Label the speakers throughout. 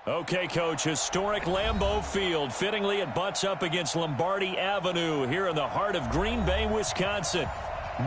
Speaker 1: Okay, Coach, historic Lambeau Field. Fittingly, it butts up against Lombardi Avenue here in the heart of Green Bay, Wisconsin.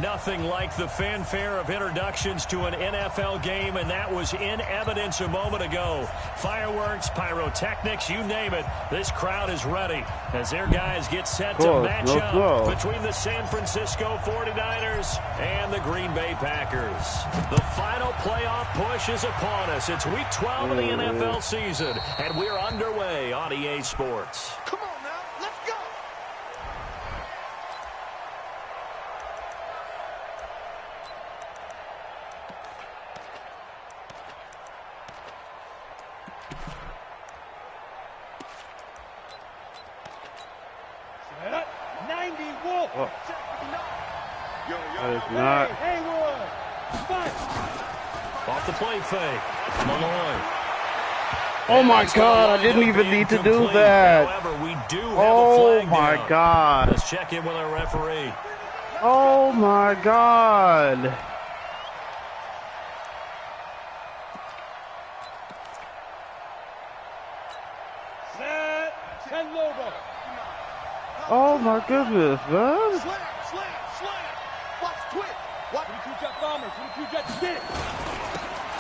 Speaker 1: Nothing like the fanfare of introductions to an NFL game, and that was in evidence a moment ago. Fireworks, pyrotechnics, you name it. This crowd is ready as their guys get set to match up between the San Francisco 49ers and the Green Bay Packers. The final playoff push is upon us. It's Week 12 of the NFL season, and we're underway on EA Sports.
Speaker 2: Come on now, let's go!
Speaker 3: Oh. That is not.
Speaker 1: Off the play fake. Malloy.
Speaker 3: Oh my God, I didn't even need to do that.
Speaker 1: However, we do have
Speaker 3: Oh
Speaker 1: a flag
Speaker 3: my
Speaker 1: down.
Speaker 3: God.
Speaker 1: Let's check in with our referee.
Speaker 3: Oh my God. Oh my goodness, man.
Speaker 2: Slam. Watch twitch. Watch 22 Jet Bombers. 22 Jet spin.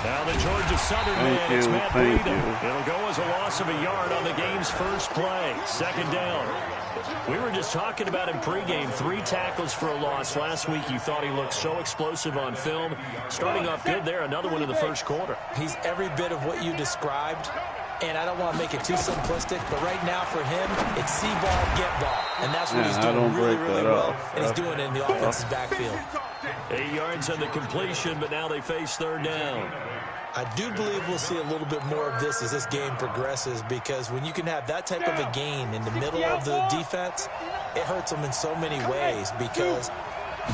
Speaker 1: Now the Georgia Southern man, it's Matt Breida. It'll go as a loss of a yard on the game's first play. Second down. We were just talking about him pregame. 3 tackles for a loss. Last week you thought he looked so explosive on film. Starting off good there. Another one in the first quarter.
Speaker 4: He's every bit of what you described. And I don't want to make it too simplistic, but right now for him, it's see ball, get ball. And that's what he's doing really well. And he's doing it in the offensive backfield.
Speaker 1: 8 yards on the completion, but now they face third down.
Speaker 4: I do believe we'll see a little bit more of this as this game progresses, because when you can have that type of a gain in the middle of the defense, it hurts them in so many ways, because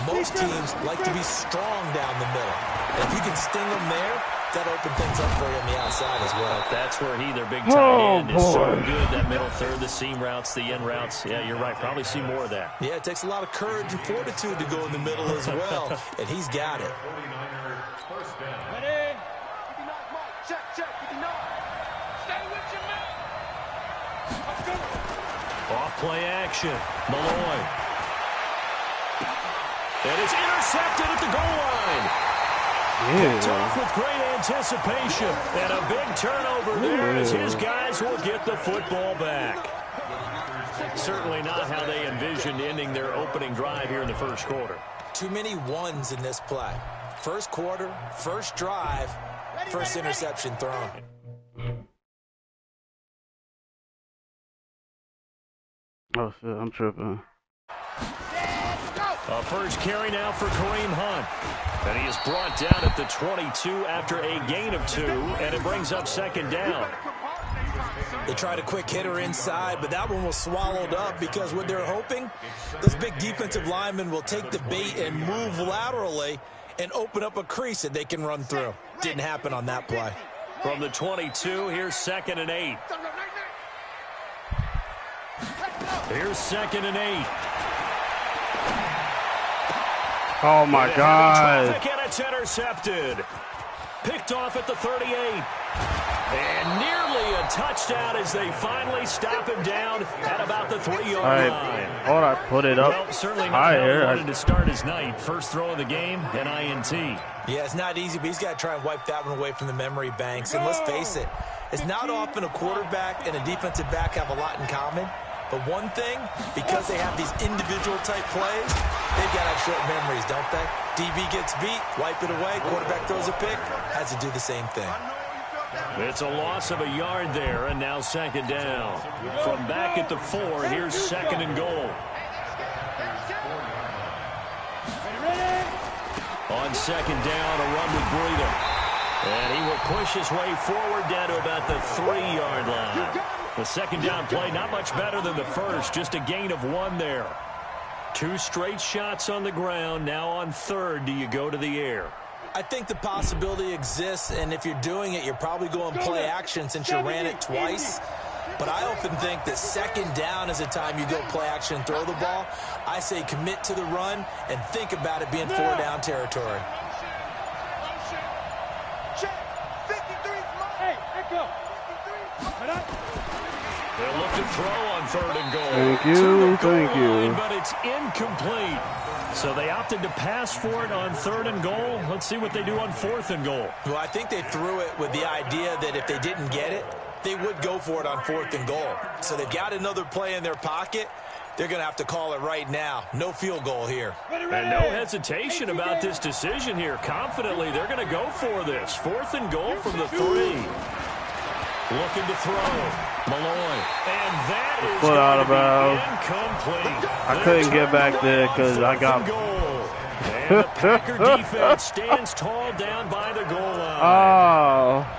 Speaker 4: most teams like to be strong down the middle. And if you can sting them there, that'll open things up for you on the outside as well.
Speaker 1: That's where their big tight end is so good. That middle third, the seam routes, the in routes. Yeah, you're right. Probably see more of that.
Speaker 4: Yeah, it takes a lot of courage and fortitude to go in the middle as well, and he's got it.
Speaker 2: Ready? Check. 59. Stay with your man. Let's go.
Speaker 1: Off play action. Malloy. It is intercepted at the goal line. Picked off with great anticipation. And a big turnover there as his guys will get the football back. Certainly not how they envisioned ending their opening drive here in the first quarter.
Speaker 4: Too many ones in this play. First quarter, first drive, first interception thrown.
Speaker 3: Oh shit, I'm tripping.
Speaker 1: A first carry now for Kareem Hunt. And he is brought down at the 22 after a gain of 2, and it brings up second down.
Speaker 4: They tried a quick hitter inside, but that one was swallowed up because what they're hoping, those big defensive linemen will take the bait and move laterally and open up a crease that they can run through. Didn't happen on that play.
Speaker 1: From the 22, here's 2nd and 8. Here's 2nd and 8.
Speaker 3: Oh my God.
Speaker 1: And it's intercepted. Picked off at the 38. And nearly a touchdown as they finally stop him down at about the 3-yard line.
Speaker 3: Thought I put it up.
Speaker 1: Well, certainly not how he wanted to start his night. First throw of the game, an INT.
Speaker 4: Yeah, it's not easy, but he's got to try and wipe that one away from the memory banks. And let's face it, it's not often a quarterback and a defensive back have a lot in common. But one thing, because they have these individual type plays, they've got to have short memories, don't they? DB gets beat, wipe it away, quarterback throws a pick, has to do the same thing.
Speaker 1: It's a loss of a yard there, and now second down. From back at the 4, here's 2nd and goal. On second down, a run with Breida. And he will push his way forward down to about the 3-yard line. The second down play, not much better than the first, just a gain of 1 there. 2 straight shots on the ground. Now on third, do you go to the air?
Speaker 4: I think the possibility exists, and if you're doing it, you're probably going play action since you ran it twice. But I often think that second down is the time you go play action and throw the ball. I say commit to the run and think about it being 4-down territory.
Speaker 1: They'll look to throw on 3rd and goal.
Speaker 3: Thank you, thank you.
Speaker 1: But it's incomplete. So they opted to pass for it on 3rd and goal. Let's see what they do on 4th and goal.
Speaker 4: Well, I think they threw it with the idea that if they didn't get it, they would go for it on 4th and goal. So they've got another play in their pocket. They're going to have to call it right now. No field goal here.
Speaker 1: And no hesitation about this decision here. Confidently, they're going to go for this. 4th and goal from the 3. Looking to throw. Malloy. And that is
Speaker 3: Put out of bounds.
Speaker 1: Incomplete.
Speaker 3: I couldn't get back there because I got...
Speaker 1: And the Packer defense stands tall down by the goal line.
Speaker 3: Oh.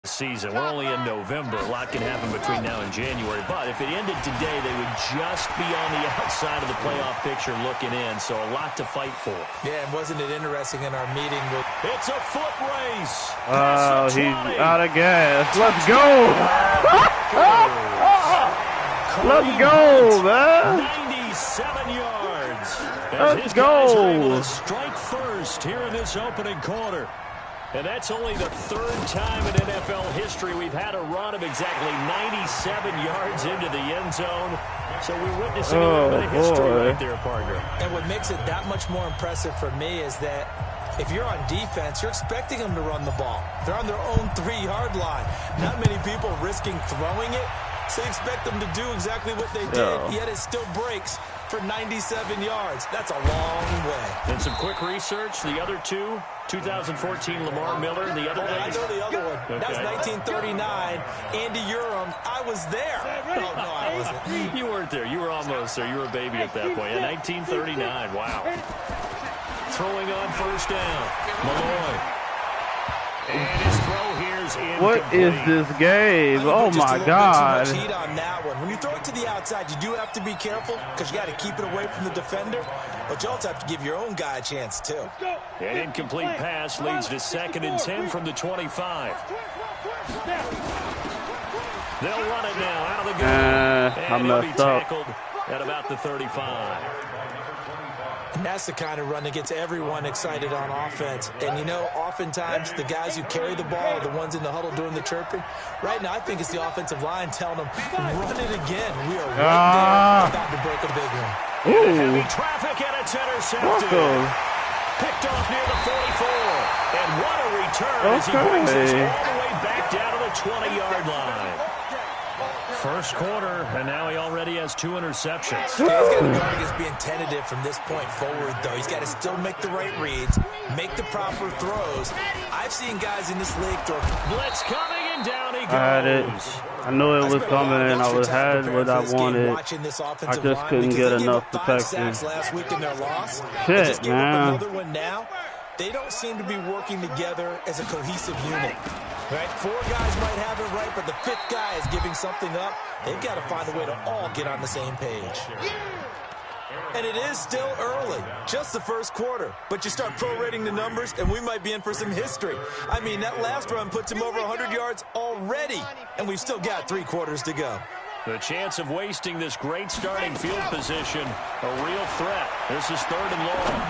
Speaker 1: Season. We're only in November. A lot can happen between now and January. But if it ended today, they would just be on the outside of the playoff picture looking in. So a lot to fight for.
Speaker 4: Yeah, and wasn't it interesting in our meeting with...
Speaker 1: It's a foot race.
Speaker 3: Oh, he's out of gas. Let's go. Let's go, man.
Speaker 1: 97 yards.
Speaker 3: Let's go.
Speaker 1: Strike first here in this opening quarter. And that's only the 3rd time in NFL history we've had a run of exactly 97 yards into the end zone. So we're witnessing a little bit of history right there, partner.
Speaker 4: And what makes it that much more impressive for me is that if you're on defense, you're expecting them to run the ball. They're on their own 3-yard line. Not many people risking throwing it. So you expect them to do exactly what they did, yet it still breaks for 97 yards. That's a long way.
Speaker 1: And some quick research. The other two, 2014 Lamar Miller, the other one.
Speaker 4: I know the other one. Okay. That was 1939. Andy Urim. I was there. Oh, no, I wasn't.
Speaker 1: You weren't there. You were almost there. You were a baby at that point. Yeah, 1939. Wow. Throwing on 1st down. Malloy. And his throw here is incomplete.
Speaker 3: What is this game? Oh, my God.
Speaker 4: Too much heat on that one. When you throw it to the outside, you do have to be careful because you got to keep it away from the defender. But you also have to give your own guy a chance, too.
Speaker 1: An incomplete pass leads to 2nd and 10 from the 25. They'll run it now out of the gun. And he'll be tackled at about the 35.
Speaker 4: And that's the kind of run that gets everyone excited on offense. And, you know, oftentimes the guys who carry the ball are the ones in the huddle doing the chirping. Right now, I think it's the offensive line telling them, run it again. We are right there about to break a big one.
Speaker 1: Heavy traffic, and it's intercepted. Picked off near the 44. And what a return as he brings us all the way back down to the 20-yard line. First quarter, and now he already has 2 interceptions.
Speaker 4: He's got to guard against being tentative from this point forward, though. He's got to still make the right reads, make the proper throws. I've seen guys in this league throw.
Speaker 1: Blitz coming, and down he goes.
Speaker 3: I had it. I knew it was coming, and I had what I wanted. I just couldn't get enough protection.
Speaker 4: Last week in their loss.
Speaker 3: Shit, man.
Speaker 4: Another one now. They don't seem to be working together as a cohesive unit. Right? 4 guys might have it right, but the 5th guy is giving something up. They've got to find a way to all get on the same page. And it is still early, just the first quarter. But you start prorating the numbers, and we might be in for some history. I mean, that last run puts him over 100 yards already, and we've still got 3 quarters to go.
Speaker 1: The chance of wasting this great starting field position, a real threat. This is 3rd and long.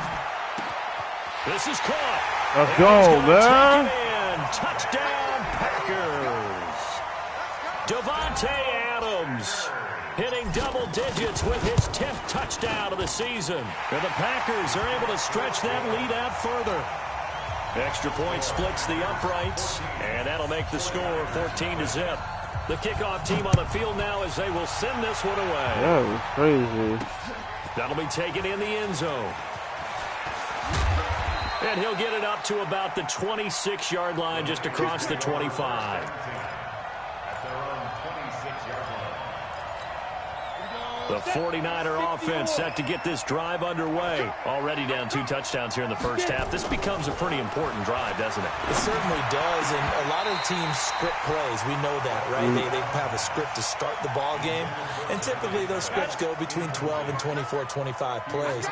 Speaker 1: This is caught.
Speaker 3: Let's go, man.
Speaker 1: Touchdown, Packers. Devontae Adams hitting double digits with his 10th touchdown of the season. And the Packers are able to stretch that lead out further. Extra point splits the uprights, and that'll make the score 14-0. The kickoff team on the field now as they will send this one away.
Speaker 3: That was crazy.
Speaker 1: That'll be taken in the end zone. And he'll get it up to about the 26-yard line, just across the 25. The 49er offense set to get this drive underway. Already down 2 touchdowns here in the first half. This becomes a pretty important drive, doesn't it?
Speaker 4: It certainly does, and a lot of the teams script plays. We know that, right? They have a script to start the ball game, and typically those scripts go between 12 and 24, 25 plays.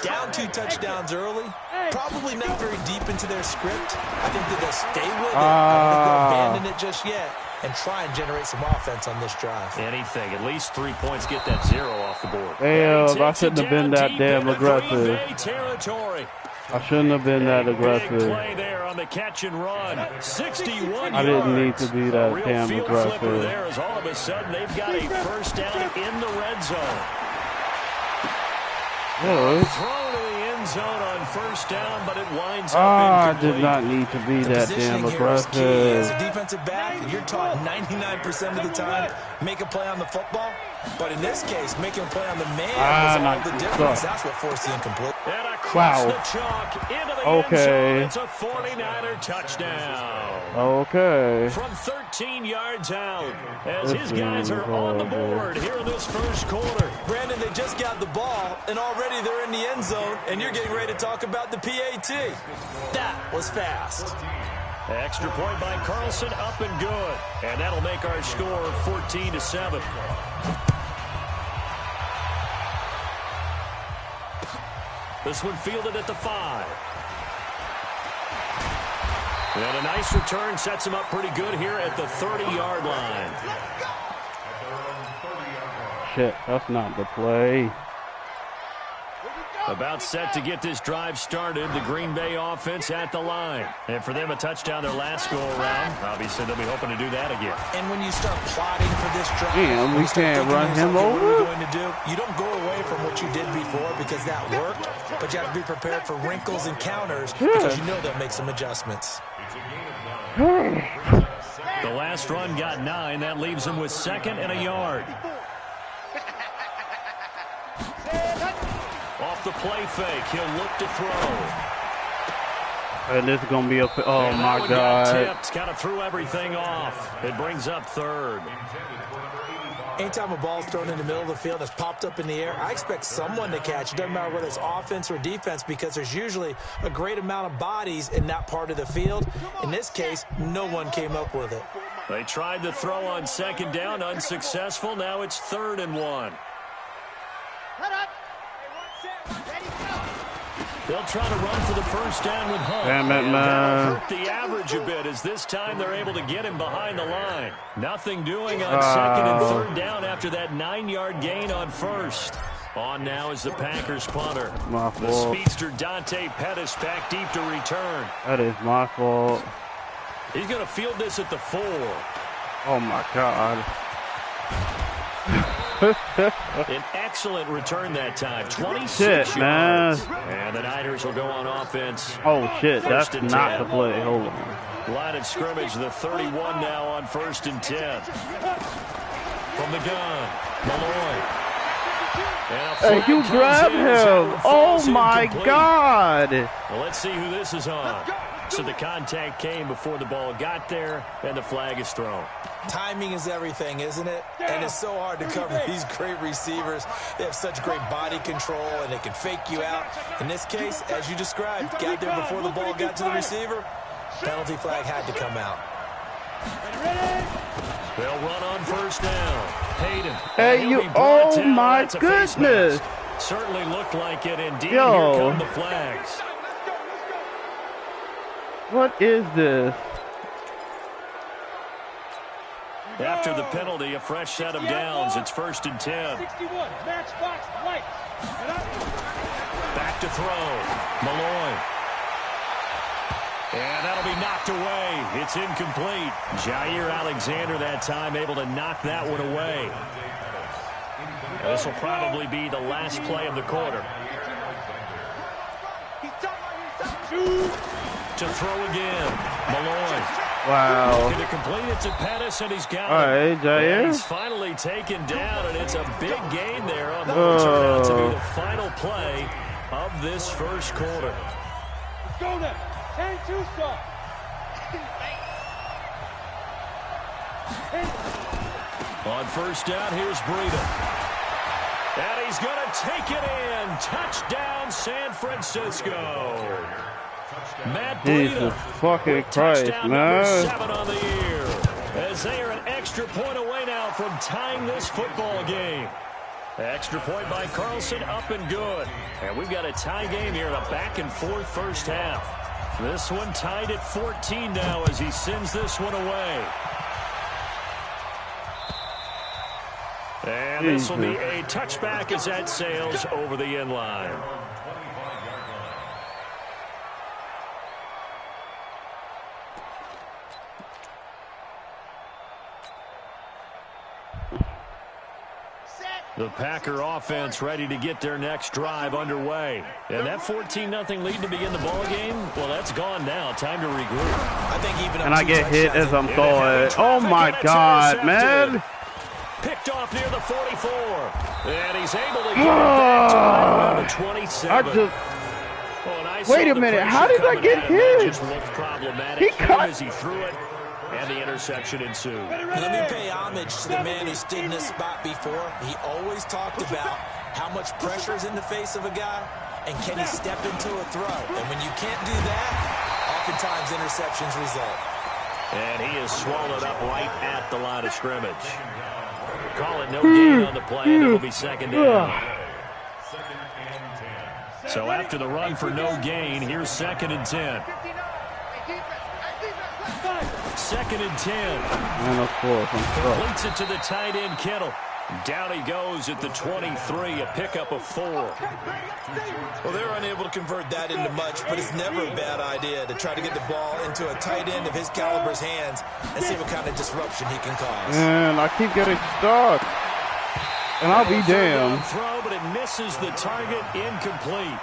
Speaker 4: Down 2 touchdowns early, probably not very deep into their script. I think that they'll stay with it. I don't think they'll abandon it just yet and try and generate some offense on this drive.
Speaker 1: Anything. At least 3 points, get that 0 off the board.
Speaker 3: Damn, I shouldn't have been that damn aggressive.
Speaker 1: Territory.
Speaker 3: I shouldn't have been that
Speaker 1: Big
Speaker 3: aggressive.
Speaker 1: play there on the catch and run. 61
Speaker 3: I didn't need
Speaker 1: yards.
Speaker 3: to be that
Speaker 1: Real
Speaker 3: damn
Speaker 1: field flipper
Speaker 3: aggressive.
Speaker 1: there as all of a sudden they've got a first down in the red zone.
Speaker 3: Good.
Speaker 1: Thrown to the end zone on first down, but it winds up
Speaker 3: I
Speaker 1: incomplete.
Speaker 3: did not need to be that damn
Speaker 4: As
Speaker 3: aggressive.
Speaker 4: a defensive back, you're taught 99% of the time, make a play on the football. But in this case, making a play on the man was all the difference. That's what forced the incomplete.
Speaker 1: And across the chalk into the end zone. It's a 49er touchdown.
Speaker 3: Okay.
Speaker 1: From 13 yards out, as his guys are on the board here in this first quarter.
Speaker 4: Brandon, they just got the ball, and already they're in the end zone, and you're getting ready to talk about the PAT. That was fast.
Speaker 1: Extra point by Carlson, up and good. And that'll make our score 14-7. This one fielded at the 5. And a nice return sets him up pretty good here at the 30-yard line.
Speaker 3: Shit, that's not the play.
Speaker 1: About set to get this drive started, the Green Bay offense at the line. And for them, a touchdown their last go-around. Obviously, they'll be hoping to do that again.
Speaker 4: And when you start plotting for this drive,
Speaker 3: damn, we can't run him over.
Speaker 4: What are we going to do? You don't go away from what you did before because that worked, but you have to be prepared for wrinkles and counters because you know they'll make some adjustments.
Speaker 1: The last run got 9. That leaves him with 2nd and a yard. Off the play fake, he'll look to throw.
Speaker 3: And this is going to be a... Oh, my God.
Speaker 1: Got tipped, kind of threw everything off. It brings up 3rd.
Speaker 4: Anytime a ball's thrown in the middle of the field that's popped up in the air, I expect someone to catch. It doesn't matter whether it's offense or defense because there's usually a great amount of bodies in that part of the field. In this case, no one came up with it.
Speaker 1: They tried to throw on 2nd down, unsuccessful. Now it's 3rd and 1. They'll try to run for the first down with Hunt.
Speaker 3: Damn it, man.
Speaker 1: That'll hurt the average a bit as this time they're able to get him behind the line. Nothing doing on 2nd and 3rd down after that 9-yard gain on 1st. On now is the Packers punter.
Speaker 3: My
Speaker 1: The
Speaker 3: fault.
Speaker 1: speedster Dante Pettis back deep to return.
Speaker 3: That is my fault.
Speaker 1: He's going to field this at the 4.
Speaker 3: Oh, my God.
Speaker 1: An excellent return that time. 26
Speaker 3: Shit,
Speaker 1: yards.
Speaker 3: man.
Speaker 1: And the Niners will go on offense.
Speaker 3: Oh, shit. That's
Speaker 1: First and
Speaker 3: not
Speaker 1: 10.
Speaker 3: the play. Hold on.
Speaker 1: Line of scrimmage, the 31 now on 1st and 10. From the gun, Malloy.
Speaker 3: Hey, you grab him. Oh, my God.
Speaker 1: Well, let's see who this is on. So the contact came before the ball got there, and the flag is thrown.
Speaker 4: Timing is everything, isn't it? And it's so hard to cover these great receivers. They have such great body control, and they can fake you out. In this case, as you described, got there before the ball got to the receiver. Penalty flag had to come out.
Speaker 1: They'll run on 1st down. Hayden.
Speaker 3: Hey, you. Oh, my
Speaker 1: That's a face
Speaker 3: goodness.
Speaker 1: mask. Certainly looked like it. Indeed,
Speaker 3: Yo.
Speaker 1: Here come the flags.
Speaker 3: What is this?
Speaker 1: After the penalty, a fresh set of downs. It's 1st and 10. Back to throw. Malloy. And that'll be knocked away. It's incomplete. Jair Alexander that time able to knock that one away. And this will probably be the last play of the quarter. To throw again. Malloy.
Speaker 3: Wow.
Speaker 1: Going to complete it to Pettis, and he's got
Speaker 3: All
Speaker 1: it.
Speaker 3: right, Jair.
Speaker 1: And he's finally taken down, and it's a big gain there on what will turn out to be the final play of this first quarter.
Speaker 2: Let's go now. 10-2 stop.
Speaker 1: On 1st down, here's Breida. And he's going to take it in. Touchdown, San Francisco. Matt Breida.
Speaker 3: Jesus fucking Christ,
Speaker 1: Touchdown
Speaker 3: man.
Speaker 1: number 7 on the year. As they are an extra point away now from tying this football game. Extra point by Carlson, up and good. And we've got a tie game here in a back-and-forth first half. This one tied at 14 now as he sends this one away. And this will be a touchback as that sails over the end line. The Packer offense ready to get their next drive underway. And that 14-0 lead to begin the ball game, well, that's gone now. Time to regroup.
Speaker 4: I think even
Speaker 3: and I get hit as I'm throwing. Oh, my God, man.
Speaker 1: Picked off near the 44. And he's able to get it back to right around the 27.
Speaker 3: Wait a minute. How did I get hit?
Speaker 1: Just looked problematic. He cut as he threw it. And the interception ensued.
Speaker 4: Let me pay homage to the man who stood in this spot before. He always talked about how much pressure is in the face of a guy, and can he step into a throw. And when you can't do that, oftentimes interceptions result.
Speaker 1: And he is swallowed up right at the line of scrimmage. Call it no gain on the play, and it will be second down. So after the run for no gain, here's 2nd and 10. 2nd and 10.
Speaker 3: And of course,
Speaker 1: completes it to the tight end, Kittle. Down he goes at the 23, a pickup of 4.
Speaker 4: Well, they're unable to convert that into much, but it's never a bad idea to try to get the ball into a tight end of his caliber's hands and see what kind of disruption he can cause.
Speaker 3: And I keep getting stuck. And I'll be damned.
Speaker 1: Throw, but it misses the target, incomplete.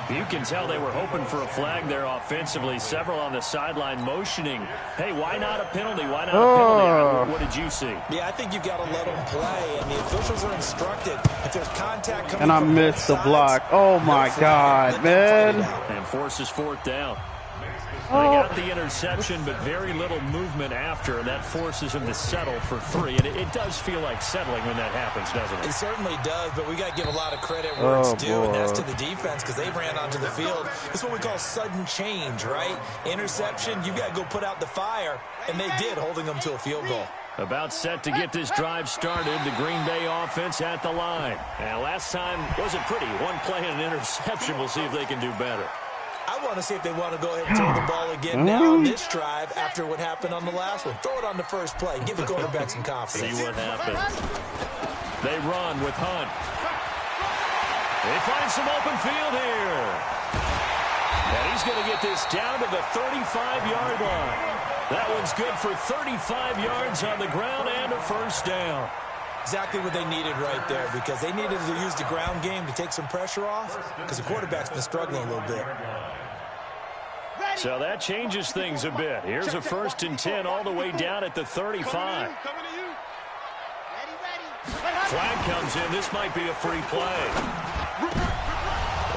Speaker 1: You can tell they were hoping for a flag there offensively. Several on the sideline motioning. Hey, why not a penalty? Why not a penalty? What did you see?
Speaker 4: Yeah, I think you've got to let them play, and the officials are instructed. If there's contact coming
Speaker 3: and I missed the block. Oh, my God, man.
Speaker 1: And forces 4th down. They got the interception, but very little movement after, and that forces him to settle for 3. And it does feel like settling when that happens, doesn't it?
Speaker 4: It certainly does, but we got to give a lot of credit where it's due, and that's to the defense because they ran onto the field. It's what we call sudden change, right? Interception, you got to go put out the fire, and they did, holding them to a field goal.
Speaker 1: About set to get this drive started, the Green Bay offense at the line. And last time wasn't pretty. One play and an interception. We'll see if they can do better.
Speaker 4: I want to see if they want to go ahead and throw the ball again now on this drive after what happened on the last one. Throw it on the first play. Give the quarterback some confidence.
Speaker 1: See what happens. They run with Hunt. They find some open field here. And he's going to get this down to the 35-yard line. That one's good for 35 yards on the ground and a first down.
Speaker 4: Exactly what they needed right there because they needed to use the ground game to take some pressure off because the quarterback's been struggling a little bit.
Speaker 1: So that changes things a bit. Here's a 1st and 10 all the way down at the 35. Flag comes in. This might be a free play.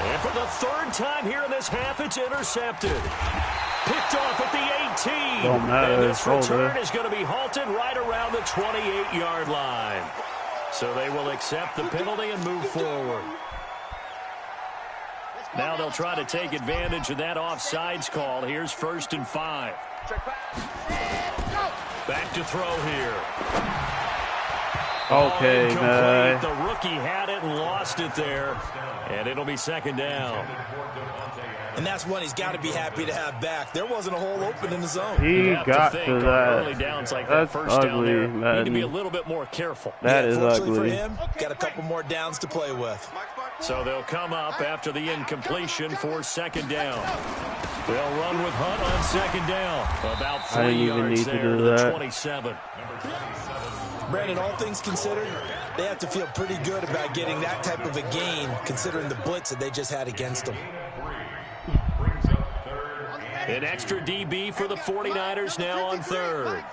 Speaker 1: And for the 3rd time here in this half, it's intercepted. Picked off at the 18.
Speaker 3: Don't matter.
Speaker 1: And this return is going to be halted right around the 28-yard line. So they will accept the penalty and move forward. Now they'll try to take advantage of that offsides call. Here's 1st and 5. Back to throw here.
Speaker 3: Okay, man.
Speaker 1: The rookie had it and lost it there. And it'll be 2nd down.
Speaker 4: And that's one he's got to be happy to have back. There wasn't a hole open in the zone.
Speaker 3: He got to that.
Speaker 1: Early downs like
Speaker 3: That's
Speaker 1: that first
Speaker 3: ugly,
Speaker 1: down there.
Speaker 3: man.
Speaker 1: Need to be a little bit more careful.
Speaker 3: That is ugly.
Speaker 4: For him, got a couple more downs to play with.
Speaker 1: So they'll come up after the incompletion for 2nd down. They'll run with Hunt on 2nd down. About 3 yards there to the 27.
Speaker 4: Brandon, all things considered, they have to feel pretty good about getting that type of a gain considering the blitz that they just had against them.
Speaker 1: An extra DB for the 49ers now on 3rd.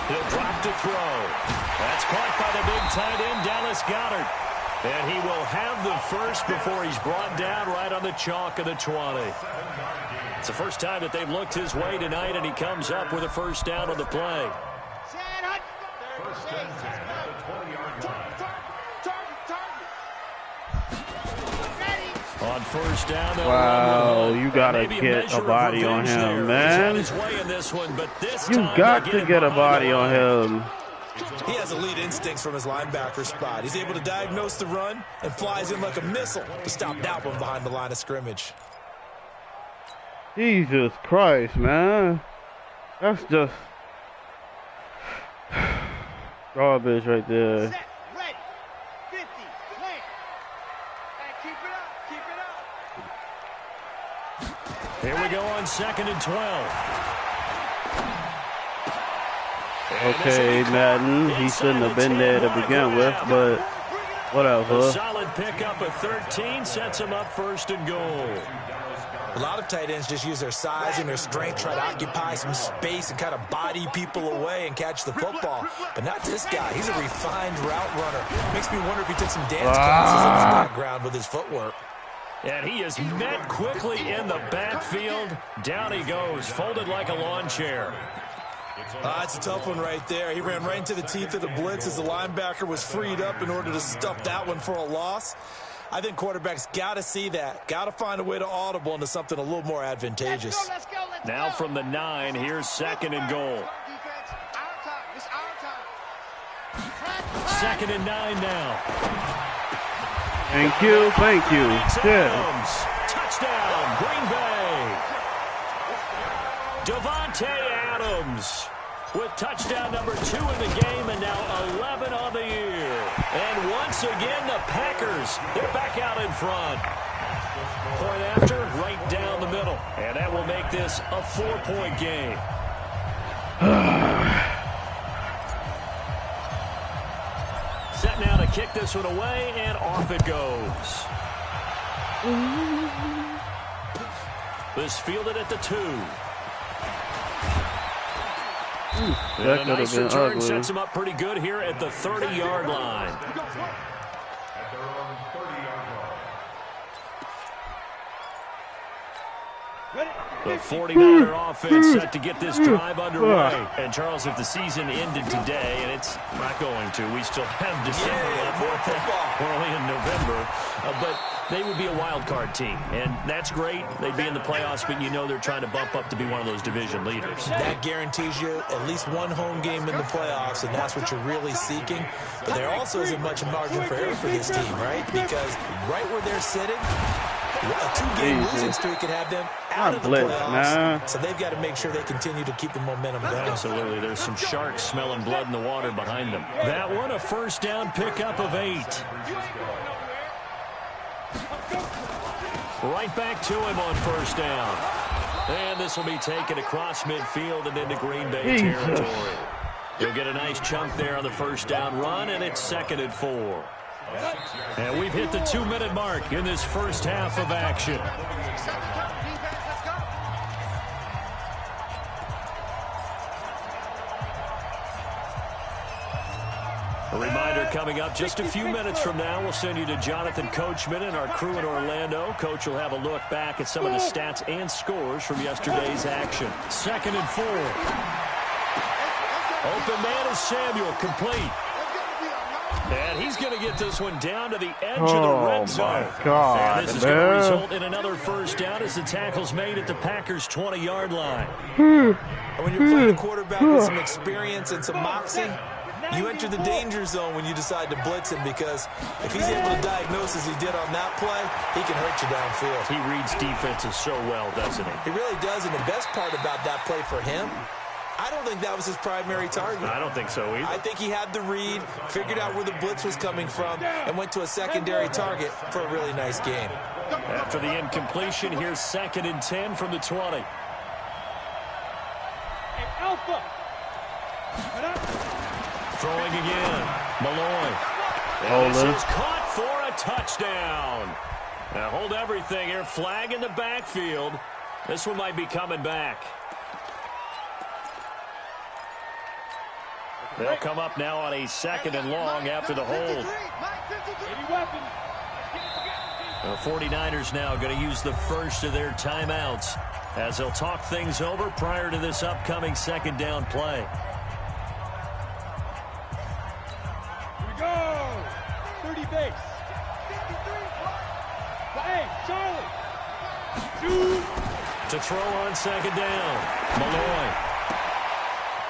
Speaker 1: He'll drop to throw. That's caught by the big tight end, Dallas Goedert. And he will have the first before he's brought down right on the chalk of the 20. It's the first time that they've looked his way tonight, and he comes up with a first down on the play. On 1st down,
Speaker 3: wow, you gotta get a body on him, man. You got to get a body on him.
Speaker 4: He has elite instincts from his linebacker spot. He's able to diagnose the run and flies in like a missile to stop that one behind the line of scrimmage.
Speaker 3: Jesus Christ, man. That's just garbage right there.
Speaker 1: Here we go on 2nd and 12.
Speaker 3: Okay, Madden, he shouldn't have been there to begin with, but whatever.
Speaker 1: A solid pickup of 13 sets him up first and goal.
Speaker 4: A lot of tight ends just use their size and their strength, try to occupy some space and kind of body people away and catch the football. But not this guy. He's a refined route runner. Makes me wonder if he took some dance classes in his background with his footwork.
Speaker 1: And he is met quickly in the backfield. Down he goes, folded like a lawn chair.
Speaker 4: It's a tough one right there. He ran right into the teeth of the blitz as the linebacker was freed up in order to stuff that one for a loss. I think quarterbacks got to see that. Got to find a way to audible into something a little more advantageous.
Speaker 2: Let's go.
Speaker 1: Now from the 9, here's second and goal. Second and 9 now.
Speaker 3: Thank you.
Speaker 1: Adams, touchdown, Green Bay. Davante Adams with touchdown number 2 in the game and now 11 on the year. And once again, the Packers, they're back out in front. Point after, right down the middle. And that will make this a 4-point game. Set now to kick this one away, and off it goes. This fielded at the 2.
Speaker 3: That could have been ugly.
Speaker 1: Sets him up pretty good here at the 30-yard line. The 49er offense set to get this drive underway. And, Charles, if the season ended today, and it's not going to, we still have December left. We're only in November. But they would be a wild card team, and that's great. They'd be in the playoffs, but you know they're trying to bump up to be one of those division leaders.
Speaker 4: That guarantees you at least one home game in the playoffs, and that's what you're really seeking. But there also isn't much margin for error for this team, right? Because right where they're sitting, a 2-game losing streak could have them out of the playoffs. So they've got to make sure they continue to keep the momentum going.
Speaker 1: Absolutely. There's some sharks smelling blood in the water behind them. That one, a first down pickup of 8. Right back to him on first down. And this will be taken across midfield and into Green Bay territory. He'll get a nice chunk there on the first down run, and it's second and 4. And we've hit the 2-minute mark in this first half of action. A reminder coming up just a few minutes from now, we'll send you to Jonathan Coachman and our crew in Orlando. Coach will have a look back at some of the stats and scores from yesterday's action. Second and 4. Open man is Samuel, complete. And he's going to get this one down to the edge of the red zone.
Speaker 3: Oh, my God,
Speaker 1: and this is going to result in another first down as the tackle's made at the Packers' 20-yard line.
Speaker 4: And when you're playing a quarterback with some experience and some moxie, you enter the danger zone when you decide to blitz him, because if he's able to diagnose as he did on that play, he can hurt you downfield.
Speaker 1: He reads defenses so well, doesn't he?
Speaker 4: He really does, and the best part about that play for him, I don't think that was his primary target.
Speaker 1: I don't think so either.
Speaker 4: I think he had the read, figured out where the blitz was coming from, and went to a secondary target for a really nice game.
Speaker 1: After the incompletion, here's second and 10 from the 20. Throwing again. Malloy. And this is caught for a touchdown. Now hold everything here. Flag in the backfield. This one might be coming back. They'll come up now on a second and long after the hold. The 49ers now going to use the first of their timeouts as they'll talk things over prior to this upcoming second down play.
Speaker 2: Here we go. 30 base. Hey, Charlie. 2.
Speaker 1: To throw on second down. Malloy.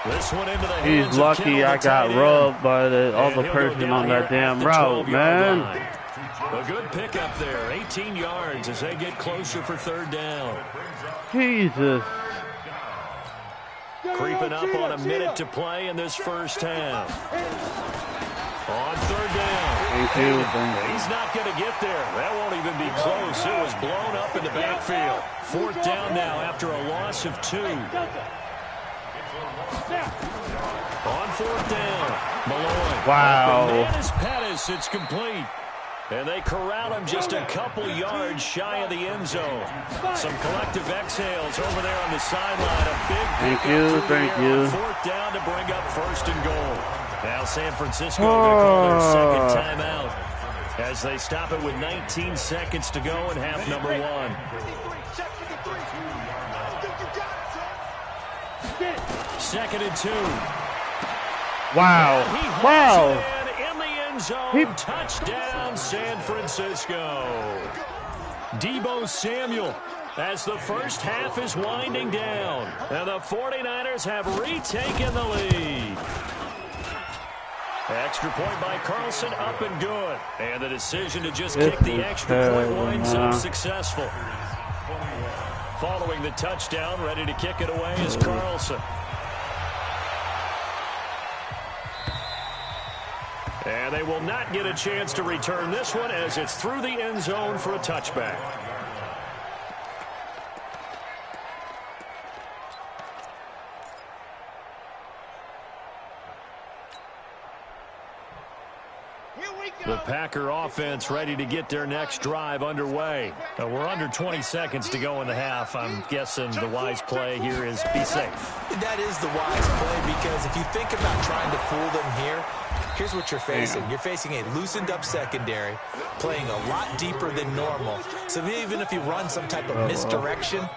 Speaker 1: This one into the hands.
Speaker 3: He's lucky I got rubbed by the other person on that damn route, man.
Speaker 1: A good pickup there. 18 yards as they get closer for third down.
Speaker 3: Jesus.
Speaker 1: Creeping up on a minute to play in this first half. On third down.
Speaker 3: Thank you.
Speaker 1: He's not going to get there. That won't even be close. It was blown up in the backfield. Fourth down now after a loss of 2. On 4th down, Malloy.
Speaker 3: Wow.
Speaker 1: Bananas Pettis, it's complete. And they corral him just a couple yards shy of the end zone. Some collective exhales over there on the sideline. A big
Speaker 3: thank you.
Speaker 1: 4th down to bring up 1st and goal. Now San Francisco going to call their second timeout as they stop it with 19 seconds to go in half number 1. 2nd and 2.
Speaker 3: Wow. Wow.
Speaker 1: In the end zone. Touchdown, San Francisco. Deebo Samuel as the first half is winding down. And the 49ers have retaken the lead. Extra point by Carlson, up and good. And the decision to just kick the extra point winds up successful. Following the touchdown, ready to kick it away is Carlson. And they will not get a chance to return this one as it's through the end zone for a touchback. The Packer offense ready to get their next drive underway. We're under 20 seconds to go in the half. I'm guessing the wise play here is be safe.
Speaker 4: That is the wise play, because if you think about trying to fool them here, here's what you're facing. You're facing a loosened up secondary, playing a lot deeper than normal. So even if you run some type of misdirection,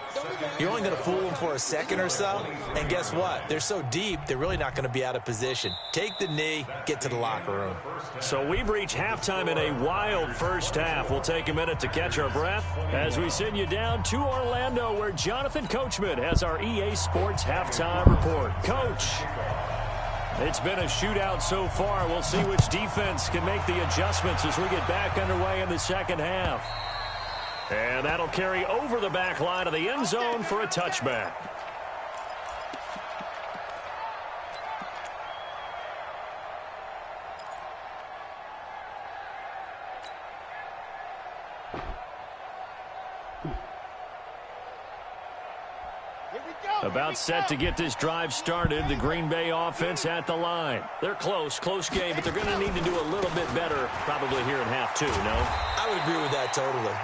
Speaker 4: you're only going to fool them for a second or so. And guess what? They're so deep, they're really not going to be out of position. Take the knee, get to the locker room.
Speaker 1: So we've reached halftime in a wild first half. We'll take a minute to catch our breath as we send you down to Orlando, where Jonathan Coachman has our EA Sports halftime report. Coach, it's been a shootout so far. We'll see which defense can make the adjustments as we get back underway in the second half. And that'll carry over the back line of the end zone for a touchback. About set to get this drive started. The Green Bay offense at the line. They're close game, but they're going to need to do a little bit better probably here in half 2, no?
Speaker 4: I would agree with that totally.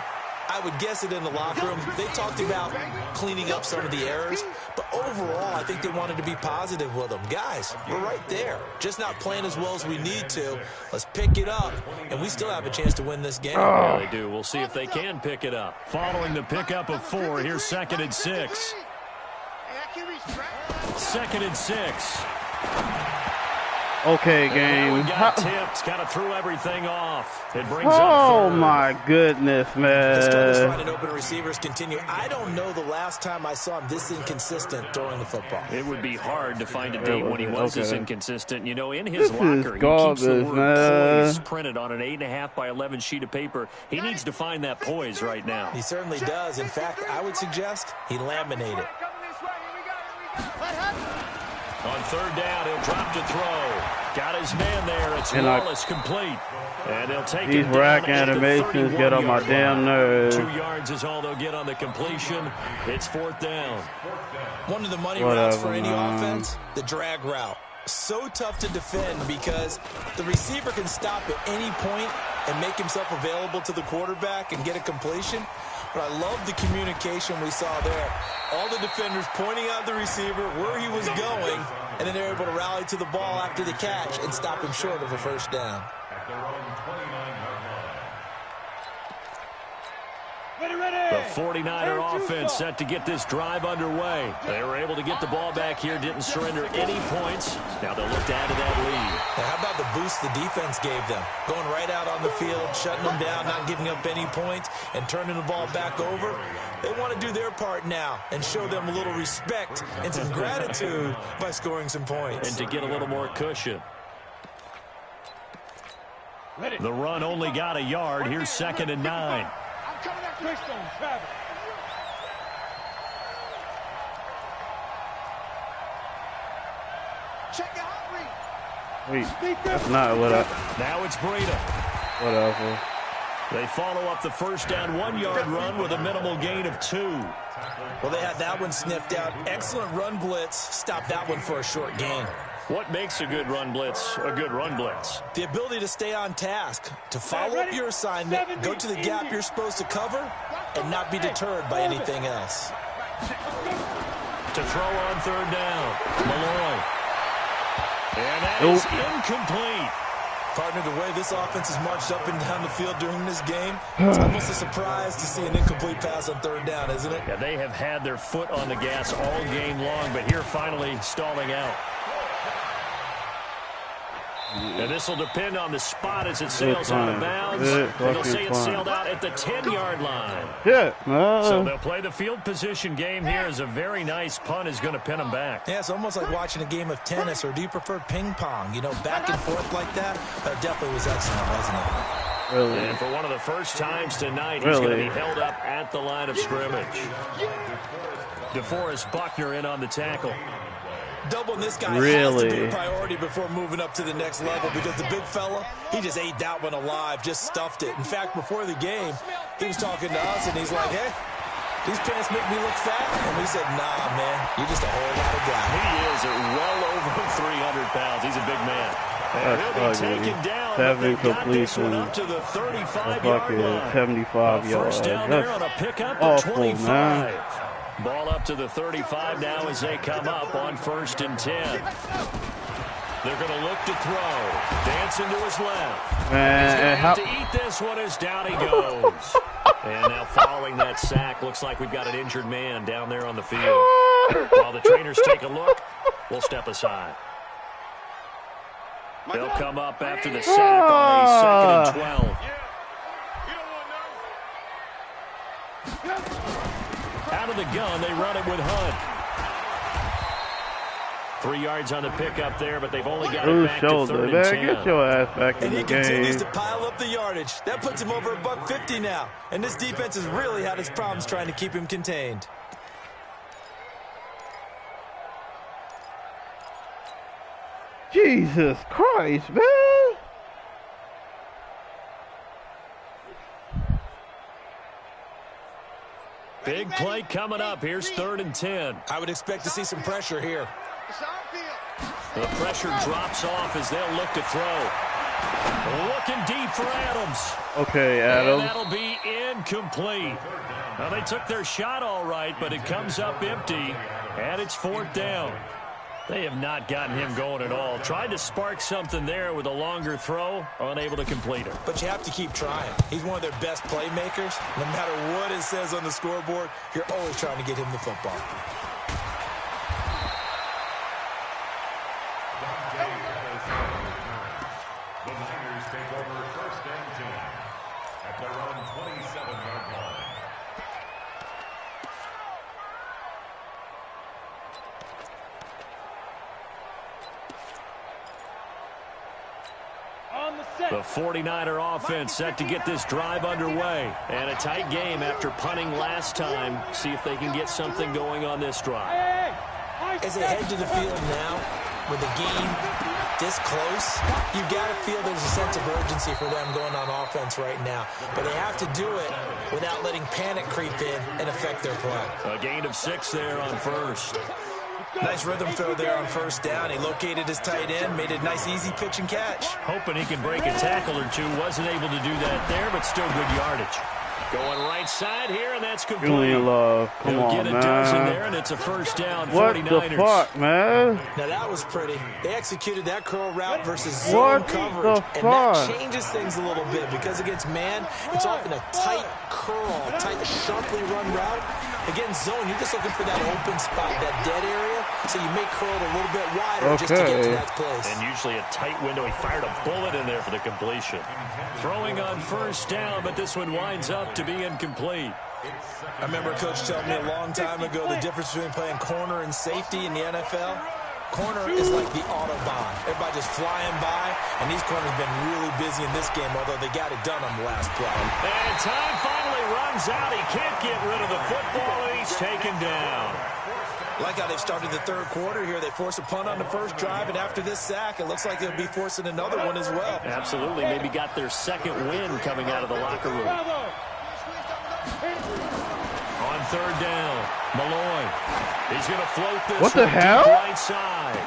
Speaker 4: I would guess it in the locker room. They talked about cleaning up some of the errors, but overall, I think they wanted to be positive with them. Guys, we're right there. Just not playing as well as we need to. Let's pick it up, and we still have a chance to win this game.
Speaker 1: Yeah, they do. We'll see if they can pick it up. Following the pickup of 4, here's 2nd and 6. 2nd and 6.
Speaker 3: Okay, game.
Speaker 1: Got tipped, kind of threw everything off. It brings
Speaker 3: oh,
Speaker 1: up 3rd.
Speaker 3: my goodness, man.
Speaker 4: The struggles finding open receivers continue. I don't know the last time I saw him this inconsistent throwing the football.
Speaker 1: It would be hard to find a date when he was this inconsistent. You know, in his
Speaker 3: this
Speaker 1: locker, he
Speaker 3: garbage,
Speaker 1: keeps the word
Speaker 3: poise
Speaker 1: printed on an 8.5 by 11 sheet of paper. He needs to find that poise right now.
Speaker 4: He certainly does. In fact, I would suggest he laminate it.
Speaker 1: On 3rd down, he'll drop to throw. Got his man there. It's Wallace complete. And they'll take
Speaker 3: these rack animations get on my damn nerves.
Speaker 1: 2 yards is all they'll get on the completion. It's 4th down.
Speaker 4: One of the money routes for any offense, the drag route. So tough to defend because the receiver can stop at any point and make himself available to the quarterback and get a completion. But I love the communication we saw there. All the defenders pointing out the receiver, where he was going, and then they're able to rally to the ball after the catch and stop him short of a first down.
Speaker 1: The 49er offense set to get this drive underway. They were able to get the ball back here, didn't surrender any points. Now they'll look to add to that lead.
Speaker 4: Now how about the boost the defense gave them? Going right out on the field, shutting them down, not giving up any points, and turning the ball back over. They want to do their part now and show them a little respect and some gratitude by scoring some points.
Speaker 1: And to get a little more cushion. The run only got a yard. Here's 2nd and 9.
Speaker 3: Wait, that's not what I...
Speaker 1: Now it's Breida.
Speaker 3: Whatever.
Speaker 1: They follow up the first down 1-yard run with a minimal gain of 2.
Speaker 4: Well, they had that one sniffed out. Excellent run blitz. Stopped that one for a short gain.
Speaker 1: What makes a good run blitz a good run blitz?
Speaker 4: The ability to stay on task, to follow up your assignment, go to the gap you're supposed to cover, and not be deterred by anything else.
Speaker 1: To throw on third down, Malloy. And that is incomplete.
Speaker 4: Partner, the way this offense has marched up and down the field during this game, it's almost a surprise to see an incomplete pass on third down, isn't it?
Speaker 1: Yeah, they have had their foot on the gas all game long, but here finally stalling out. And this will depend on the spot as it sails out of bounds. They'll say it sailed out at the 10-yard line. So they'll play the field position game here as a very nice punt is going to pin them back.
Speaker 4: Yeah, it's almost like watching a game of tennis, or do you prefer ping pong? You know, back and forth like that? That definitely was excellent, wasn't it?
Speaker 3: Really?
Speaker 1: And for one of the first times tonight, he's going to be held up at the line of scrimmage. DeForest Buckner in on the tackle.
Speaker 4: Doubling this guy has to be a priority before moving up to the next level, because the big fella, he just ate that one alive, just stuffed it. In fact, before the game, he was talking to us, and he's like, hey, these pants make me look fat. And we said, nah, man, you're just a whole lot of guy.
Speaker 1: He is at well over 300 pounds. He's a big man. And he'll be taken down.
Speaker 3: 7 completions.
Speaker 1: Up to the 35-yard line.
Speaker 3: 75 yards.
Speaker 1: First down there on a pickup at 25. Man. Ball up to the 35 now as they come up on 1st and 10. They're going to look to throw. Dancing to his left. He's going to have to eat this one as down he goes. And now following that sack, looks like we've got an injured man down there on the field. While the trainers take a look, we'll step aside. They'll come up after the sack on a 2nd and 12. Out of the gun, they run it with Hunt. 3 yards on the pickup there, but they've only got it back to 3rd and 10.
Speaker 3: Get your ass back in the game.
Speaker 4: And he continues to pile up the yardage. That puts him over $150 now. And this defense has really had its problems trying to keep him contained.
Speaker 3: Jesus Christ, man.
Speaker 1: Big play coming up. Here's 3rd and 10.
Speaker 4: I would expect to see some pressure here.
Speaker 1: The pressure drops off as they'll look to throw. Looking deep for Adams.
Speaker 3: Okay, Adams.
Speaker 1: And that'll be incomplete. Now, they took their shot all right, but it comes up empty, and it's 4th down. They have not gotten him going at all. Tried to spark something there with a longer throw, unable to complete it.
Speaker 4: But you have to keep trying. He's one of their best playmakers. No matter what it says on the scoreboard, you're always trying to get him the football.
Speaker 5: The Niners take over 1st and 10 at their own 27-yard line.
Speaker 1: The 49er offense set to get this drive underway. And a tight game after punting last time. See if they can get something going on this drive.
Speaker 4: As they head to the field now, with the game this close, you got to feel there's a sense of urgency for them going on offense right now. But they have to do it without letting panic creep in and affect their play.
Speaker 1: A gain of 6 there on 1st.
Speaker 4: Nice rhythm throw there on 1st down. He located his tight end, made a nice easy pitch and catch.
Speaker 1: Hoping he can break a tackle or two. Wasn't able to do that there, but still good yardage. Going right side here, and that's complete.
Speaker 3: Julian Love, come on, man.
Speaker 1: Get a dozen there, and it's a 1st down, 49ers.
Speaker 3: What the fuck, man?
Speaker 4: Now, that was pretty. They executed that curl route versus zone coverage, and that changes things a little bit because against man, it's often a tight curl, tight, sharply run route. Against zone, you're just looking for that open spot, that dead area, so you may curl it a little bit wider just to get to that place.
Speaker 1: And usually a tight window. He fired a bullet in there for the completion. Throwing on 1st down, but this one winds up to be incomplete.
Speaker 4: I remember a coach telling me a long time ago the difference between playing corner and safety in the NFL. Corner is like the Autobahn. Everybody just flying by, and these corners have been really busy in this game, although they got it done on the last play.
Speaker 1: And time finally runs out. He can't get rid of the football, and he's taken down.
Speaker 4: Like how they've started the 3rd quarter here. They force a punt on the 1st drive, and after this sack, it looks like they'll be forcing another one as well.
Speaker 1: Absolutely. Maybe got their 2nd win coming out of the locker room. On 3rd down, Malloy. He's going to float this
Speaker 3: what the hell?
Speaker 1: Right side.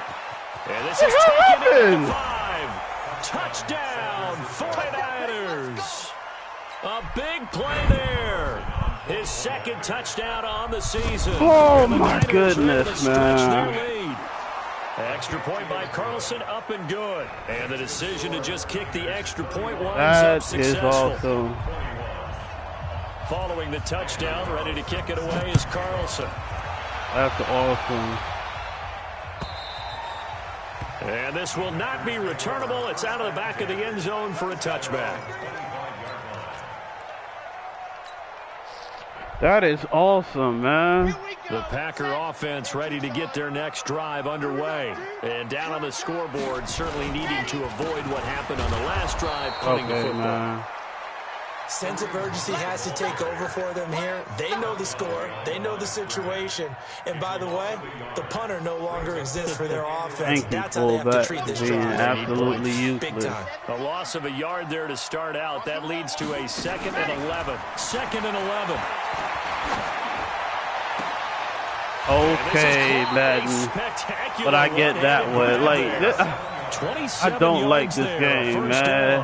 Speaker 1: And this is taken in 5. Touchdown, 49ers. A big play there. His second touchdown on the season.
Speaker 3: Oh, my goodness, man.
Speaker 1: Extra point by Carlson, up and good. And the decision to just kick the extra point winds up successful.
Speaker 3: That is awesome.
Speaker 1: Following the touchdown, ready to kick it away is Carlson.
Speaker 3: That's awesome.
Speaker 1: And this will not be returnable. It's out of the back of the end zone for a touchback.
Speaker 3: That is awesome, man.
Speaker 1: The Packer offense ready to get their next drive underway. And down on the scoreboard, certainly needing to avoid what happened on the last drive, punting the football.
Speaker 3: Man.
Speaker 4: Sense of urgency has to take over for them here. They know the score. They know the situation. And by the way, the punter no longer exists for their offense. That's how they have to treat this drive.
Speaker 3: Absolutely useless.
Speaker 4: Big time.
Speaker 1: A loss of a yard there to start out. That leads to a 2nd and 11. 2nd and 11.
Speaker 3: Okay, Madden. But I get that one. Like, I don't like this game, man.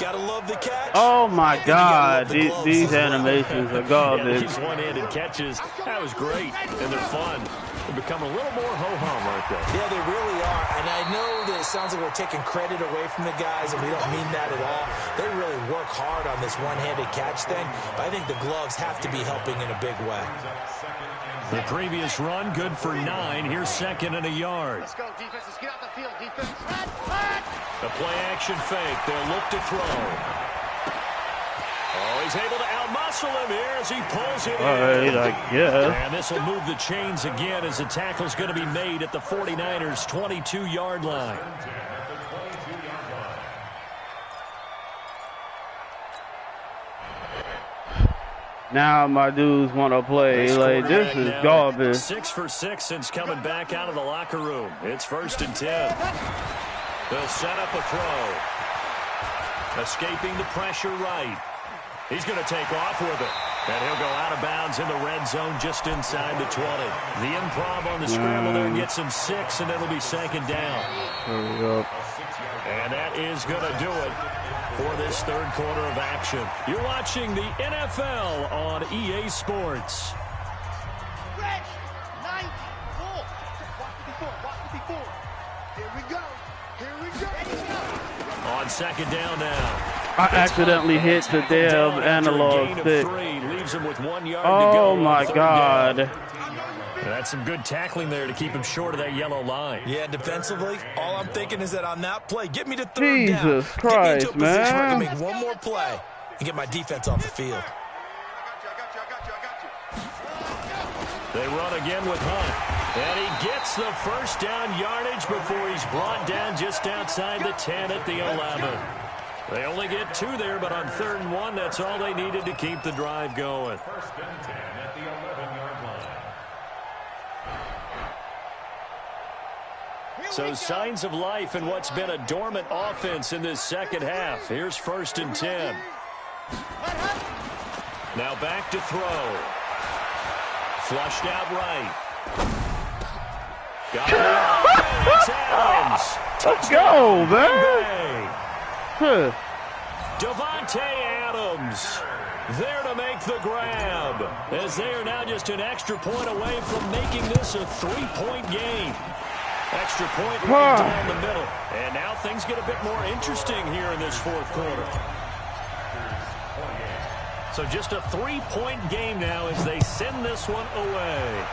Speaker 4: Gotta love the catch.
Speaker 3: Oh my God, these animations are garbage.
Speaker 1: These one-handed catches, that was great, and they're fun. They become a little more ho-hum right there.
Speaker 4: Yeah, they really are, and I know that it sounds like we're taking credit away from the guys, and we don't mean that at all. They really work hard on this one-handed catch thing, but I think the gloves have to be helping in a big way.
Speaker 1: The previous run, good for 9. Here's 2nd and a yard.
Speaker 2: Let's go, defense. Let's get out the field, defense.
Speaker 1: The play-action fake. They'll look to throw. Oh, he's able to out-muscle him here as he pulls it in.
Speaker 3: All right, I guess.
Speaker 1: And this will move the chains again as the tackle's going to be made at the 49ers' 22-yard line.
Speaker 3: Now my dudes want to play. Like, this is garbage.
Speaker 1: 6 for 6 since coming back out of the locker room. It's 1st and 10. They'll set up a throw. Escaping the pressure right. He's going to take off with it. And he'll go out of bounds in the red zone just inside the 20. The improv on the scramble there gets him 6, and it'll be 2nd down.
Speaker 3: Hurry up.
Speaker 1: And that is going to do it for this 3rd quarter of action. You're watching the NFL on EA Sports.
Speaker 2: Fresh, 94. Watch the before. Here we go.
Speaker 1: On 2nd down now.
Speaker 3: I accidentally hit the damn analog stick.
Speaker 1: Leaves him with 1 yard to
Speaker 3: Oh
Speaker 1: go.
Speaker 3: my God.
Speaker 1: That's some good tackling there to keep him short of that yellow line.
Speaker 4: Yeah, defensively, all I'm thinking is that on that play, get me to 3rd down.
Speaker 3: Jesus Christ,
Speaker 4: get me into a position where I can
Speaker 3: man.
Speaker 4: make one more play and get my defense off the field.
Speaker 2: I got you.
Speaker 1: They run again with Hunt. And he gets the 1st down yardage before he's brought down just outside the 10 at the 11. They only get 2 there, but on 3rd and 1, that's all they needed to keep the drive going.
Speaker 5: 1st and 10 at the 11-yard line.
Speaker 1: So signs of life in what's been a dormant offense in this 2nd half. Here's 1st and 10. Now back to throw. Flushed out right. Got it. It's Adams.
Speaker 3: Let's go, man. Huh.
Speaker 1: Devontae Adams there to make the grab, as they are now just an extra point away from making this a 3-point game. Extra point right down the middle. And now things get a bit more interesting here in this 4th quarter. So just a 3-point game now as they send this one away.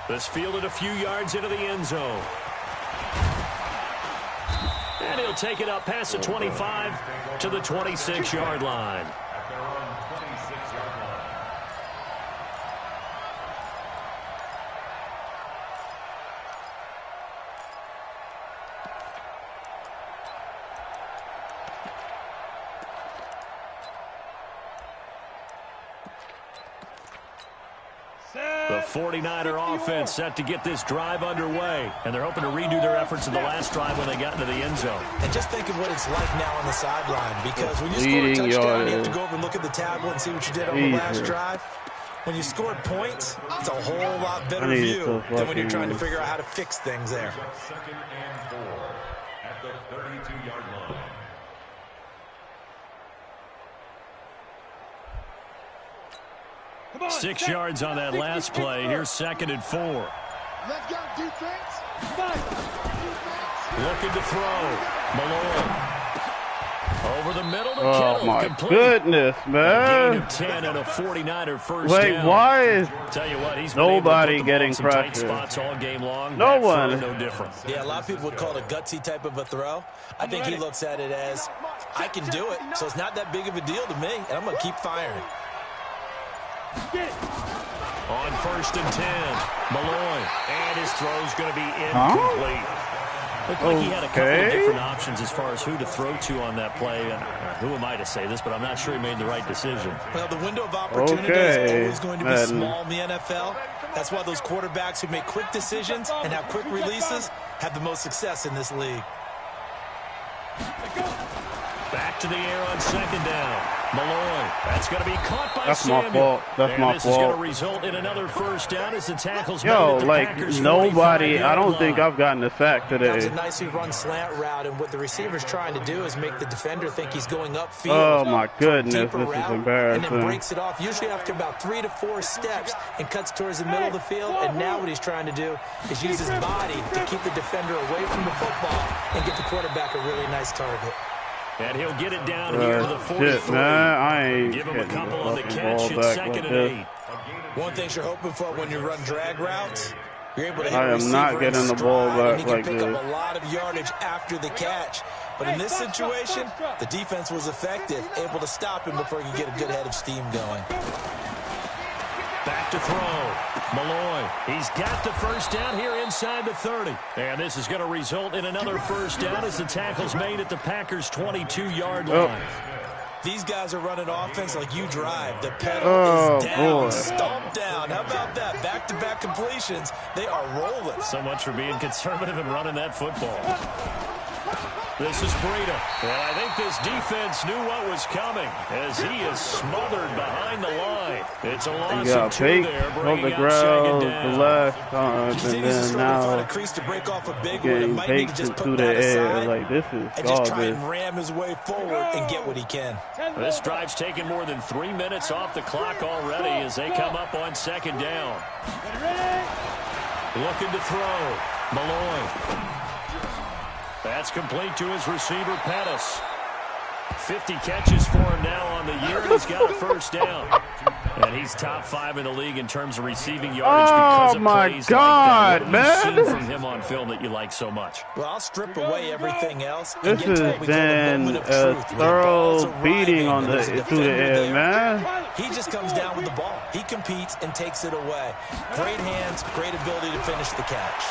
Speaker 1: This fielded a few yards into the end zone. And he'll take it up past the 25 to the 26-yard line.
Speaker 5: At their own 26-yard line.
Speaker 1: The 49er offense set to get this drive underway, and they're hoping to redo their efforts in the last drive when they got into the end zone.
Speaker 4: And just think of what it's like now on the sideline, because when you score a touchdown, you have to go over and look at the tablet and see what you did on the last drive. When you scored points, it's a whole lot better view than when you're trying to figure out how to fix things there.
Speaker 5: 2nd and 4 at the 32-yard line.
Speaker 1: 6 yards on that last play. Here's 2nd and 4.
Speaker 2: Let's go, defense.
Speaker 1: Looking to throw. Malone. Over the middle to
Speaker 3: Oh
Speaker 1: Kittle.
Speaker 3: my
Speaker 1: Complete.
Speaker 3: goodness,
Speaker 1: A
Speaker 3: man.
Speaker 1: gain of 10 and a 49er first
Speaker 3: Wait,
Speaker 1: down.
Speaker 3: why is
Speaker 1: Tell you what, he's been
Speaker 3: nobody
Speaker 1: able to put the ball
Speaker 3: getting
Speaker 1: in some tight
Speaker 3: pressure?
Speaker 1: spots all game long.
Speaker 3: No
Speaker 1: That
Speaker 3: one.
Speaker 1: throw, no different.
Speaker 4: Yeah, a lot of people would call it a gutsy type of a throw. I think he looks at it as, I can do it, so it's not that big of a deal to me, and I'm going to keep firing.
Speaker 1: On 1st and 10, Malloy, and his throw's going to be incomplete. Looked like he had a couple of different options as far as who to throw to on that play. And who am I to say this, but I'm not sure he made the right decision.
Speaker 4: Well, the window of opportunity is always going to be small in the NFL. That's why those quarterbacks who make quick decisions and have quick releases have the most success in this league.
Speaker 1: Back to the air on 2nd down. Malloy, that's going to be caught by
Speaker 3: That's
Speaker 1: Samuel.
Speaker 3: my fault. That's my
Speaker 1: This is going to
Speaker 3: fault.
Speaker 1: result in another first down as the tackle's made
Speaker 3: Yo,
Speaker 1: at the
Speaker 3: like
Speaker 1: Packers'
Speaker 3: nobody.
Speaker 1: 45-yard
Speaker 3: I don't
Speaker 1: line.
Speaker 3: think I've gotten a sack
Speaker 4: That was a
Speaker 3: today.
Speaker 4: nicely run slant route, and what the receiver's trying to do is make the defender think he's going upfield.
Speaker 3: Oh my goodness,
Speaker 4: Deeper
Speaker 3: this is
Speaker 4: route, and
Speaker 3: embarrassing.
Speaker 4: then breaks it off, usually after about 3 to 4 steps, and cuts towards the middle of the field. And now what he's trying to do is use his body to keep the defender away from the football and get the quarterback a really nice target.
Speaker 1: And he'll get it down here to the 43.
Speaker 3: Shit, man, I ain't
Speaker 1: Give him a
Speaker 3: getting
Speaker 1: couple
Speaker 3: the
Speaker 1: on the
Speaker 3: fucking
Speaker 1: catch.
Speaker 3: ball
Speaker 1: It's
Speaker 3: back
Speaker 1: 2nd
Speaker 3: like
Speaker 1: and
Speaker 3: this.
Speaker 1: 8.
Speaker 4: One thing you're hoping for when you run drag routes, you're able to hit
Speaker 3: I
Speaker 4: a
Speaker 3: am not
Speaker 4: receiver in
Speaker 3: getting the ball
Speaker 4: stride,
Speaker 3: back
Speaker 4: and he can
Speaker 3: like
Speaker 4: pick
Speaker 3: this.
Speaker 4: up a lot of yardage after the catch. But in this situation, the defense was effective, able to stop him before he could get a good head of steam going.
Speaker 1: Back to throw. Malloy, he's got the first down here inside the 30. And this is going to result in another first down as the tackle's made at the Packers' 22-yard line.
Speaker 4: These guys are running offense like you drive. The pedal is down,
Speaker 3: boy.
Speaker 4: stomped down. How about that? Back-to-back completions. They are rolling.
Speaker 1: So much for being conservative and running that football. This is Breida. And I think this defense knew what was coming as he is smothered behind the line. It's a loss of 2 there,
Speaker 3: on
Speaker 1: bringing
Speaker 3: the
Speaker 1: up
Speaker 3: ground
Speaker 1: 2nd
Speaker 3: the
Speaker 1: down.
Speaker 3: last time, and
Speaker 4: Continues to
Speaker 3: then
Speaker 4: struggle to find
Speaker 3: now
Speaker 4: a crease to break off a big one. It
Speaker 3: getting
Speaker 4: might need to
Speaker 3: baked
Speaker 4: just
Speaker 3: into
Speaker 4: put
Speaker 3: the
Speaker 4: that
Speaker 3: air.
Speaker 4: aside
Speaker 3: Like, this is
Speaker 4: and just try
Speaker 3: garbage.
Speaker 4: and ram his way forward and get what he can.
Speaker 1: This drive's taken more than 3 minutes off the clock already as they come up on 2nd down. Looking to throw. Malloy. That's complete to his receiver, Pettis. 50 catches for him now on the year, and he's got a first down. And he's top 5 in the league in terms of receiving yardage because of
Speaker 3: my
Speaker 1: plays
Speaker 3: God,
Speaker 1: like that. What have you
Speaker 3: man.
Speaker 1: seen from him on film that you like so much?
Speaker 4: Well, I'll strip away everything else. And
Speaker 3: This
Speaker 4: get to what
Speaker 3: has
Speaker 4: we call the
Speaker 3: been
Speaker 4: moment of
Speaker 3: a
Speaker 4: truth, where the balls
Speaker 3: thorough
Speaker 4: are
Speaker 3: beating
Speaker 4: arriving
Speaker 3: on
Speaker 4: and there's a
Speaker 3: through the
Speaker 4: defender
Speaker 3: air,
Speaker 4: there.
Speaker 3: man.
Speaker 4: He just comes down with the ball. He competes and takes it away. Great hands, great ability to finish the catch.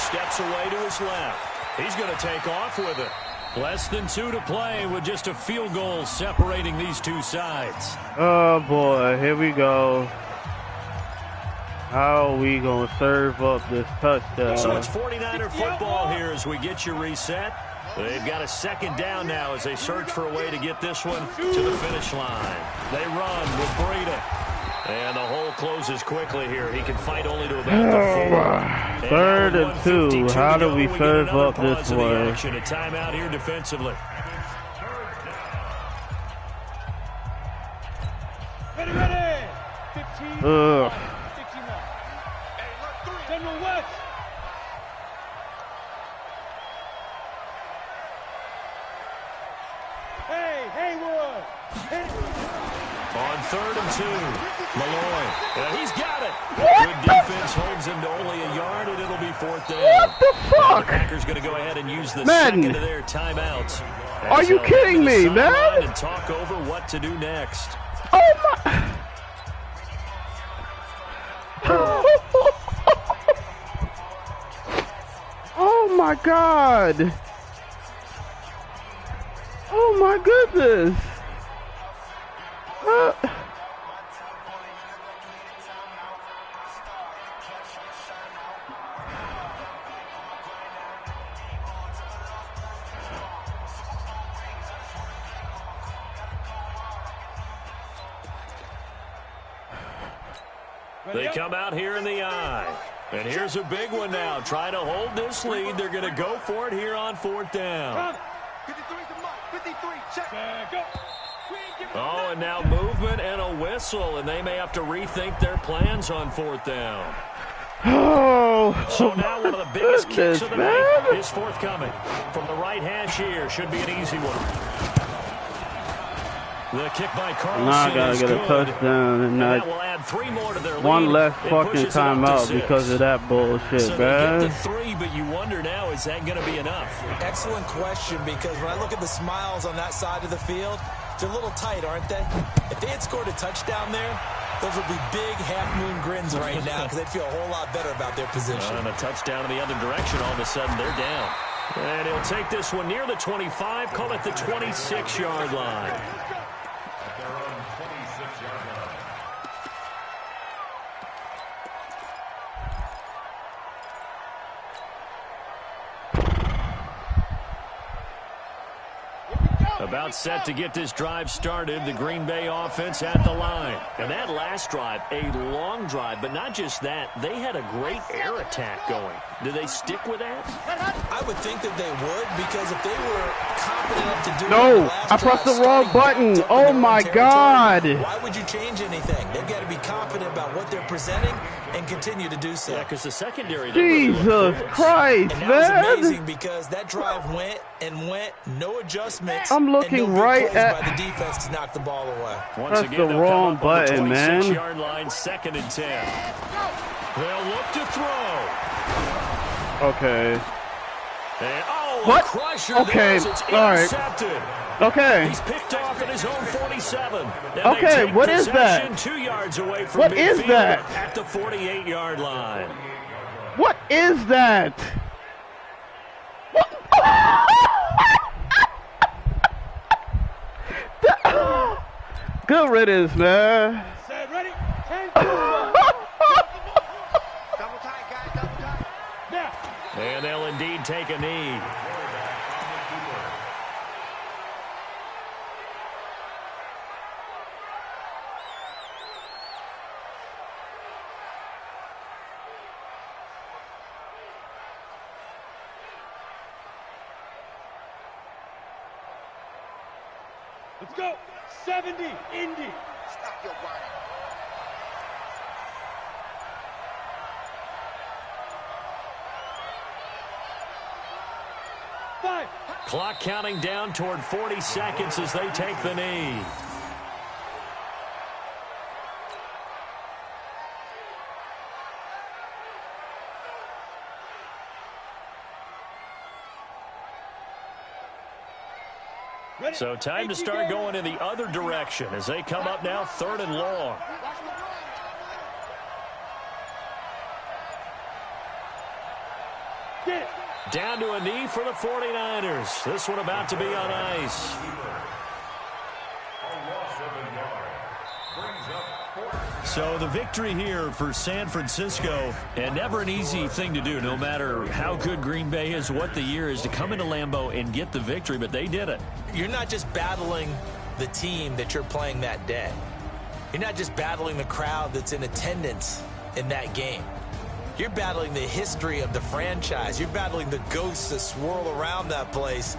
Speaker 1: Steps away to his left. He's going to take off with it. Less than 2 to play with just a field goal separating these two sides.
Speaker 3: Oh boy, here we go. How are we gonna serve up this touchdown?
Speaker 1: So it's 49er football here as we get you reset. They've got a 2nd down now as they search for a way to get this one to the finish line. They run with Breida. And the hole closes quickly here. He can fight only to about the 4.
Speaker 3: 3rd and 2. How do we serve up this way?
Speaker 1: A timeout here defensively.
Speaker 2: Ready. 15.
Speaker 3: Ugh.
Speaker 2: 61. General West. Hey, Haywood.
Speaker 1: On 3rd and 2, Malloy. He's got it. Good defense holds him to only a yard, and it'll be 4th down.
Speaker 3: What the
Speaker 1: Now the
Speaker 3: fuck?
Speaker 1: Packers going to go ahead and use the
Speaker 3: Madden.
Speaker 1: 2nd of their timeouts.
Speaker 3: Are you kidding me, man?
Speaker 1: And talk over what to do next.
Speaker 3: Oh my! Oh my God! Oh my goodness!
Speaker 1: They come out here in the I. And here's a big one now. Trying to hold this lead. They're going to go for it here on 4th down.
Speaker 2: 53's the mark. 53. Check. Go.
Speaker 1: Oh, and now movement and a whistle, and they may have to rethink their plans on 4th down.
Speaker 3: Oh,
Speaker 1: so now one of the biggest kicks of the night is forthcoming. From the right hash here, should be an easy one. The kick by Carlson.
Speaker 3: Now I gotta get a touchdown and
Speaker 1: that will add 3 more to their lead.
Speaker 3: One less fucking timeout because of that bullshit,
Speaker 1: so
Speaker 3: man.
Speaker 1: They get to 3, but you wonder now, is that going to be enough?
Speaker 4: Excellent question, because when I look at the smiles on that side of the field, they're a little tight, aren't they? If they had scored a touchdown there, those would be big half-moon grins right now because they'd feel a whole lot better about their position.
Speaker 1: And a touchdown in the other direction, all of a sudden they're down. And he'll take this one near the 25, call it the 26-yard line. About set to get this drive started, the Green Bay offense at the line. And that last drive, a long drive, but not just that, they had a great air attack going. Do they stick with that?
Speaker 4: I would think that they would, because if they were confident enough to do
Speaker 3: no, I pressed the wrong button. Oh my God.
Speaker 4: Why would you change anything? They've got to be confident about what they're presenting and continue to do so.
Speaker 1: Yeah, because the secondary.
Speaker 3: Jesus Christ,
Speaker 4: and that
Speaker 3: man.
Speaker 4: was amazing because that drive went and went, no adjustments.
Speaker 3: I'm looking
Speaker 4: and no
Speaker 3: right at
Speaker 4: by the defense to knock the ball away.
Speaker 1: Once
Speaker 3: Press
Speaker 1: again,
Speaker 3: the wrong button,
Speaker 1: the
Speaker 3: man.
Speaker 1: 26-yard line, 2nd and 10. They'll look to throw.
Speaker 3: Okay.
Speaker 1: And, oh,
Speaker 3: what?
Speaker 1: Crusher.
Speaker 3: Okay.
Speaker 1: It's
Speaker 3: all
Speaker 1: intercepted.
Speaker 3: right. Okay.
Speaker 1: He's picked off at his own 47.
Speaker 3: Okay, what is that?
Speaker 1: 2 yards away from
Speaker 3: what is that?
Speaker 1: At the 48-yard line.
Speaker 3: What is that? Good riddance, man.
Speaker 2: Set, ready? 10. Double tight, guys. Double tight. Now.
Speaker 1: And they'll indeed take a knee.
Speaker 2: Let's go. 70, Indy. Stop your whining. Five.
Speaker 1: Clock counting down toward 40 seconds as they take the knee. So time to start going in the other direction as they come up now 3rd and long. Down to a knee for the 49ers. This one about to be on ice. So the victory here for San Francisco, and never an easy thing to do, no matter how good Green Bay is, what the year is, to come into Lambeau and get the victory, but they did it.
Speaker 4: You're not just battling the team that you're playing that day. You're not just battling the crowd that's in attendance in that game. You're battling the history of the franchise. You're battling the ghosts that swirl around that place